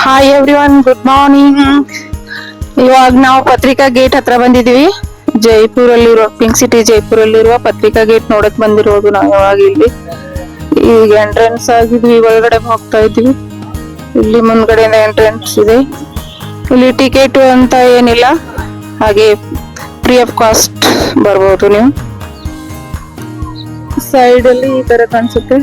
Hi everyone, good morning. ಇವಾಗ ನಾವು ಪತ್ರಿಕಾ ಗೇಟ್ ಹತ್ರ ಬಂದಿದೀವಿ. ಜೈಪುರಲ್ಲಿರುವ ಪಿಂಕ್ ಸಿಟಿ ಜೈಪುರಲ್ಲಿರುವ ಪತ್ರಿಕಾ ಗೇಟ್ ನೋಡಕ್ ಬಂದಿರೋದು ನಾವು. ಇವಾಗ ಇಲ್ಲಿ ಈಗ ಎಂಟ್ರೆನ್ಸ್ ಆಗಿದ್ವಿ, ಒಳಗಡೆ ಹೋಗ್ತಾ ಇದ್ವಿ. ಇಲ್ಲಿ ಮುಂದ್ಗಡೆಯಿಂದ ಎಂಟ್ರೆನ್ಸ್ ಇದೆ. ಇಲ್ಲಿ ಟಿಕೆಟ್ ಅಂತ ಏನಿಲ್ಲ, ಹಾಗೆ ಫ್ರೀ ಆಫ್ ಕಾಸ್ಟ್ ಬರ್ಬೋದು ನೀವು. ಸೈಡ್ ಅಲ್ಲಿ ಈ ತರ ಕಾಣಿಸುತ್ತೆ.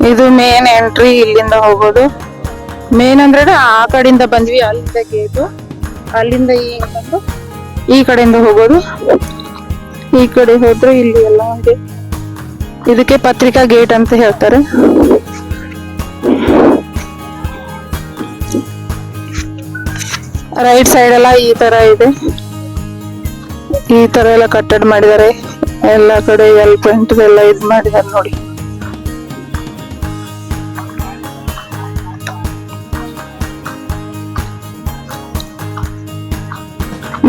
ಇದು ಮೇನ್ ಎಂಟ್ರಿ, ಇಲ್ಲಿಂದ ಹೋಗೋದು. ಮೇನ್ ಅಂದ್ರೆ ಆ ಕಡೆಯಿಂದ ಬಂದ್ವಿ, ಅಲ್ಲಿಂದ ಗೇಟು, ಅಲ್ಲಿಂದ ಈಗ ಬಂದು ಈ ಕಡೆಯಿಂದ ಹೋಗೋದು. ಈ ಕಡೆ ಹೋದ್ರೆ ಇಲ್ಲಿ ಎಲ್ಲ ಇದೆ. ಇದಕ್ಕೆ ಪತ್ರಿಕಾ ಗೇಟ್ ಅಂತ ಹೇಳ್ತಾರೆ. ರೈಟ್ ಸೈಡ್ ಎಲ್ಲ ಈ ತರ ಇದೆ. ಈ ತರ ಎಲ್ಲ ಕಟ್ಟಡ ಮಾಡಿದ್ದಾರೆ. ಎಲ್ಲ ಕಡೆ ಪಾಯಿಂಟ್ ಎಲ್ಲ ಇದ್ ಮಾಡಿದ್ದಾರೆ ನೋಡಿ.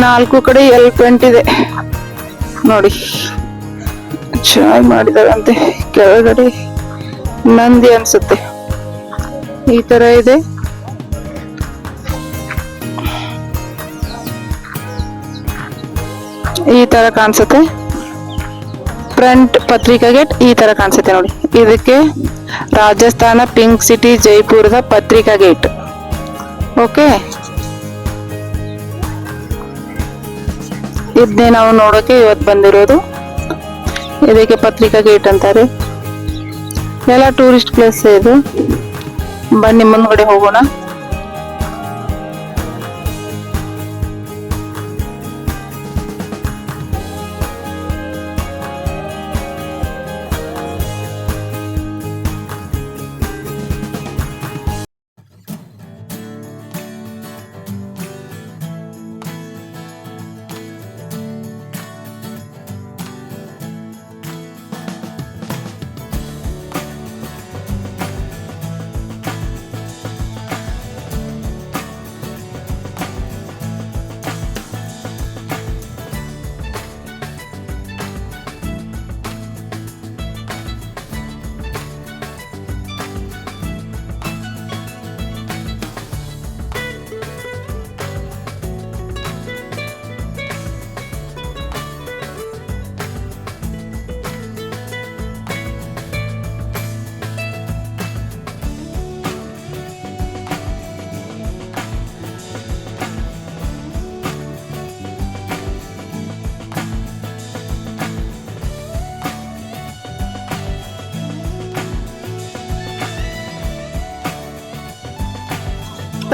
ನಾಲ್ಕು ಕಡೆ ಪಾಯಿಂಟ್ ಇದೆ ನೋಡಿ, ಚೆನ್ನಾಗಿ ಮಾಡಿದಾರಂತೆ. ಕೆಳಗಡೆ ನಂದಿ ಅನ್ಸುತ್ತೆ, ಈ ತರ ಇದೆ. ಈ ತರ ಕಾಣಿಸುತ್ತೆ ಫ್ರಂಟ್ ಪತ್ರಿಕಾ ಗೇಟ್, ಈ ತರ ಕಾಣಿಸುತ್ತೆ ನೋಡಿ. ಇದಕ್ಕೆ ರಾಜಸ್ಥಾನ ಪಿಂಕ್ ಸಿಟಿ ಜೈಪುರದ ಪತ್ರಿಕಾ ಗೇಟ್. ಓಕೆ, ಇದನ್ನೇ ನಾವು ನೋಡೋಕೆ ಇವತ್ತು ಬಂದಿರೋದು. ಇದಕ್ಕೆ ಪತ್ರಿಕಾ ಗೇಟ್ ಅಂತಾರೆ. ಎಲ್ಲ ಟೂರಿಸ್ಟ್ ಪ್ಲೇಸ್ ಇದು. ಬನ್ನಿ ಮುಂದ್ಗಡೆ ಹೋಗೋಣ.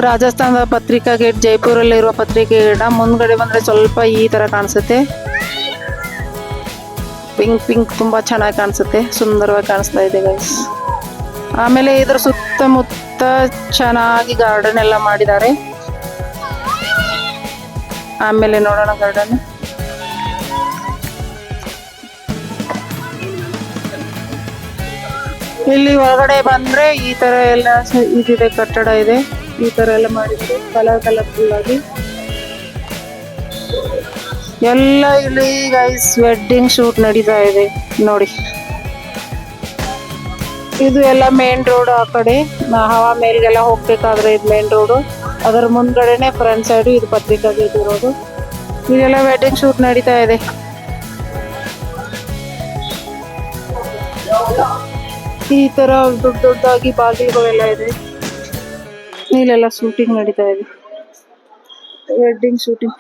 ರಾಜಸ್ಥಾನದ ಪತ್ರಿಕಾ ಗೇಟ್, ಜೈಪುರಲ್ಲಿರುವ ಪತ್ರಿಕಾ ಗೇಟ್. ಮುಂದ್ಗಡೆ ಬಂದ್ರೆ ಸ್ವಲ್ಪ ಈ ತರ ಕಾಣಿಸುತ್ತೆ. ಪಿಂಕ್ ಪಿಂಕ್ ತುಂಬಾ ಚೆನ್ನಾಗಿ ಕಾಣಿಸುತ್ತೆ, ಸುಂದರವಾಗಿ ಕಾಣಿಸ್ತಾ ಇದೆ ಗೈಸ್. ಆಮೇಲೆ ಇದ್ರ ಸುತ್ತಮುತ್ತ ಚೆನ್ನಾಗಿ ಗಾರ್ಡನ್ ಎಲ್ಲ ಮಾಡಿದ್ದಾರೆ. ಆಮೇಲೆ ನೋಡೋಣ ಗಾರ್ಡನ್. ಇಲ್ಲಿ ಒಳಗಡೆ ಬಂದ್ರೆ ಈ ತರ ಎಲ್ಲ ಇದಿದೆ, ಕಟ್ಟಡ ಇದೆ. ಈ ತರ ಎಲ್ಲ ಮಾಡಿದ್ರು ಕಲರ್ಫುಲ್ ಆಗಿ ಎಲ್ಲ. ಇಲ್ಲಿ ಗೈಸ್ ವೆಡ್ಡಿಂಗ್ ಶೂಟ್ ನಡೀತಾ ಇದೆ ನೋಡಿ. ಇದು ಎಲ್ಲ ಮೇನ್ ರೋಡ್. ಆ ಕಡೆ ಹವಾ ಮೇಲ್ಗೆಲ್ಲ ಹೋಗ್ಬೇಕಾದ್ರೆ ಇದು ಮೇನ್ ರೋಡ್. ಅದರ ಮುಂದ್ಗಡೆನೆ ಫ್ರಂಟ್ ಸೈಡ್ ಇದು ಪತ್ರಿಕಾ ಗೇಟ್ ಇರೋದು. ಇದೆಲ್ಲ ವೆಡ್ಡಿಂಗ್ ಶೂಟ್ ನಡೀತಾ ಇದೆ. ಈ ತರ ದೊಡ್ಡದಾಗಿ ಬಾಗಿಲುಗಳೆಲ್ಲ ಇದೆ. ಇಲ್ಲೆಲ್ಲ ಶೂಟಿಂಗ್ ನಡೀತಾ ಇದೆ, ವೆಡ್ಡಿಂಗ್ ಶೂಟಿಂಗ್.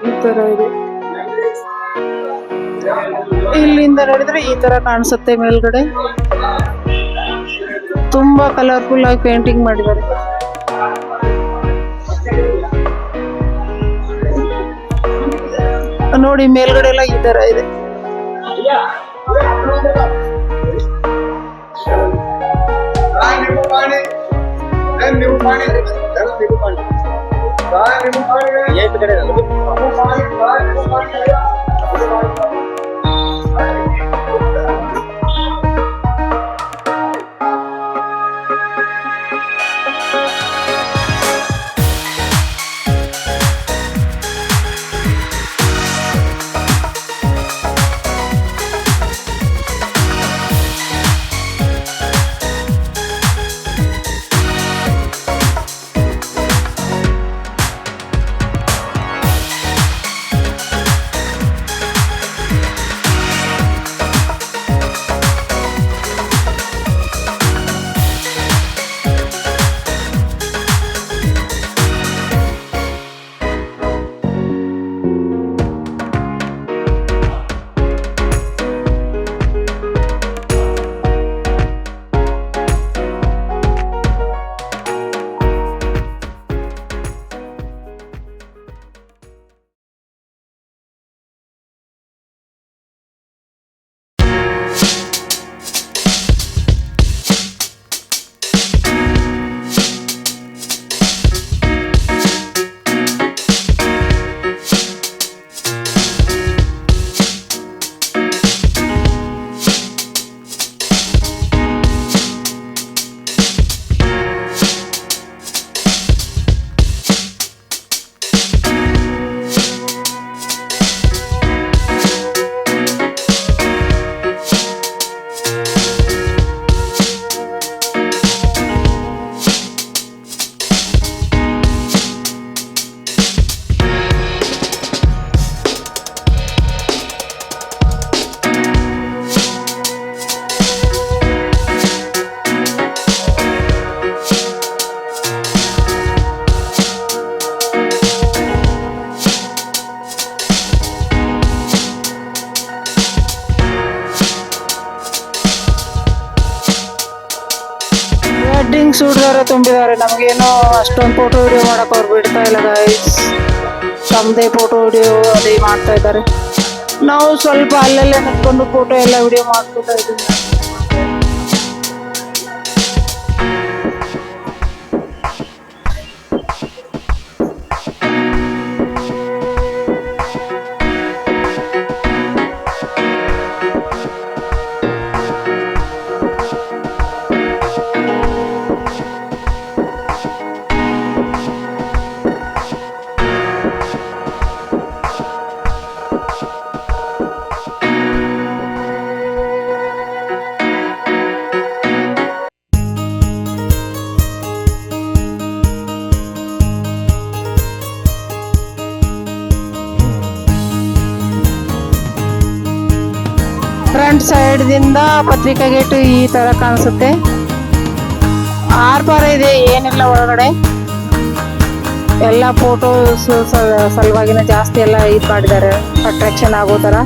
ಈ ತರ ಇದೆ. ಇಲ್ಲಿಂದ ನೋಡಿದ್ರೆ ಈ ತರ ಕಾಣಿಸುತ್ತೆ ಮೇಲ್ಗಡೆ. ತುಂಬಾ ಕಲರ್ಫುಲ್ ಆಗಿ ಪೇಂಟಿಂಗ್ ಮಾಡಿದ್ದಾರೆ. ನೋಡಿ ಮೇಲ್ಗಡೆ ಎಲ್ಲ ಈ ತರ ಇದೆ. ತುಂಬಿದ್ದಾರೆ. ನಮ್ಗೇನೋ ಅಷ್ಟೊಂದು ಫೋಟೋ ವಿಡಿಯೋ ಮಾಡಕ್ ಅವ್ರು ಬಿಡ್ತಾ ಇಲ್ಲ ಗೈಸ್. ತಮ್ಮದೇ ಫೋಟೋ ವಿಡಿಯೋ ಅದೇ ಮಾಡ್ತಾ ಇದ್ದಾರೆ. ನಾವು ಸ್ವಲ್ಪ ಅಲ್ಲೆಲ್ಲ ನಿಂತ್ಕೊಂಡು ಫೋಟೋ ಎಲ್ಲ ವಿಡಿಯೋ ಮಾಡ್ಕೊತಾ ಇದ್ದೀವಿ. ಫ್ರಂಟ್ ಸೈಡ್ ದಿಂದ ಪತ್ರಿಕಾ ಗೇಟ್ ಈ ತರ ಕಾಣಿಸುತ್ತೆ. ಆರ್ಪಾರ ಇದೆ, ಏನಿಲ್ಲ ಒಳಗಡೆ. ಎಲ್ಲ ಫೋಟೋಸ್ ಸಲುವಾಗಿನ ಜಾಸ್ತಿ ಎಲ್ಲ ಇದು ಮಾಡಿದ್ದಾರೆ, ಅಟ್ರಾಕ್ಷನ್ ಆಗೋ ತರ.